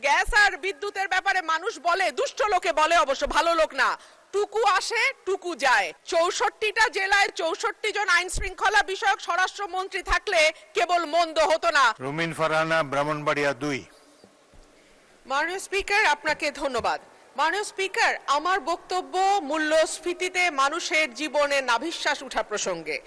Gas আর বিদ্যুতের ব্যাপারে মানুষ বলে, দুষ্ট লোকে বলে, অবশ্য ভালো লোক না, টুকু আসে টুকু যায়। 64টা জেলায় 64 জন আইন শৃঙ্খলা বিষয়ক স্বরাষ্ট্রমন্ত্রী থাকলে কেবল মন্দ হতো না। রুমিন ফারহানা, ব্রাহ্মণবাড়িয়া 2। মাননীয় স্পিকার, আপনাকে ধন্যবাদ। মাননীয় স্পিকার, আমার বক্তব্য মূল্যস্ফীতিতে মানুষের জীবনে নাভিশ্বাস উঠা প্রসঙ্গে।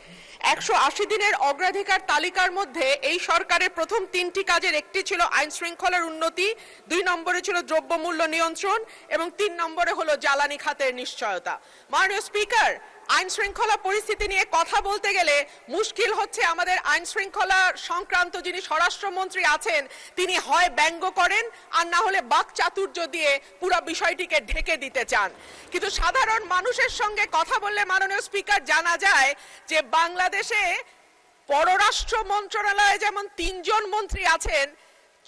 180 দিনের অগ্রাধিকার তালিকার মধ্যে এই সরকারের প্রথম 3টি কাজের একটি ছিল আইন শৃঙ্খলার উন্নতি, 2 নম্বরে ছিল দ্রব্যমূল্য নিয়ন্ত্রণ এবং 3 নম্বরে হলো জ্বালানি খাতের নিশ্চয়তা। মাননীয় স্পিকার, আইন শৃঙ্খলা পরিস্থিতি নিয়ে কথা বলতে গেলে মুশকিল হচ্ছে আমাদের আইন শৃঙ্খলা সংক্রান্ত যিনি স্বরাষ্ট্রমন্ত্রী আছেন তিনি হয় ব্যঙ্গ করেন আর না হলে বাকচাতুর্য দিয়ে পুরো বিষয়টিকে ঢেকে দিতে চান। কিন্তু সাধারণ মানুষের সঙ্গে কথা বললে মাননীয় স্পিকার জানা যায় যে বাংলাদেশে পররাষ্ট্র মন্ত্রণালয়ে যেমন 3 জন মন্ত্রী আছেন,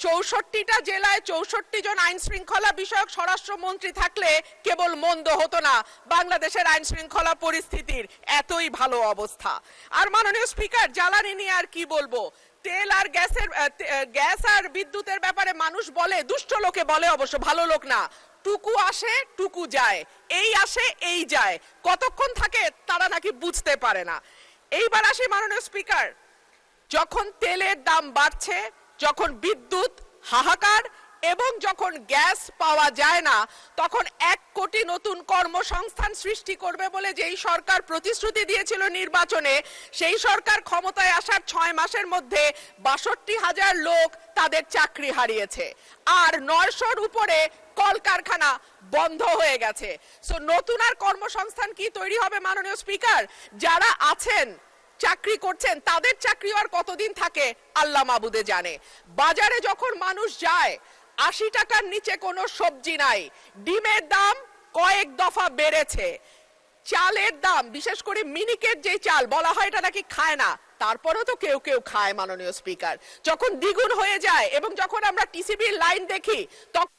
64টা জেলায় 64 জন আইন শৃঙ্খলা বিষয়ক স্বরাষ্ট্রমন্ত্রী থাকলে কেবল মন্দ হতো না বাংলাদেশের আইন শৃঙ্খলা পরিস্থিতির এতই ভালো অবস্থা। আর মাননীয় স্পিকার, জ্বালানি নিয়ে আর কি বলবো, তেল আর গ্যাস আর বিদ্যুতের ব্যাপারে মানুষ বলে, দুষ্ট লোকে বলে, অবশ্য ভালো লোক না, টুকু আসে টুকু যায়, এই আসে এই যায়, কতক্ষণ থাকে তারা নাকি বুঝতে পারে না। এইবার আসি মাননীয় স্পিকার, যখন তেলের দাম বাড়ছে, যখন বিদ্যুৎ হাহাকার এবং যখন গ্যাস পাওয়া যায় না, তখন 1 কোটি নতুন কর্মসংস্থান সৃষ্টি করবে বলে যেই সরকার প্রতিশ্রুতি দিয়েছিল নির্বাচনে, সেই সরকার ক্ষমতায় আসার 6 মাসের মধ্যে 62,000 লোক তাদের চাকরি হারিয়েছে আর 900-র উপরে কলকারখানা বন্ধ হয়ে গেছে। সো নতুন আর কর্মসংস্থান কি তৈরি হবে মাননীয় স্পিকার? যারা আছেন চাকরি করছেন তাদের চাকরি আর কতদিন থাকে আল্লাহ মাবুদে জানে। বাজারে যখন মানুষ যায় 80 টাকার নিচে কোনো সবজি নাই, ডিমের দাম কয়েক দফা বেড়েছে, চালের দাম, বিশেষ করে মিনিকেট যে চাল বলা হয় এটা নাকি খায় না, তারপরেও তো কেউ কেউ খায় মাননীয় স্পিকার, যখন দ্বিগুণ হয়ে যায় এবং যখন আমরা টিসিবির লাইন দেখি তখন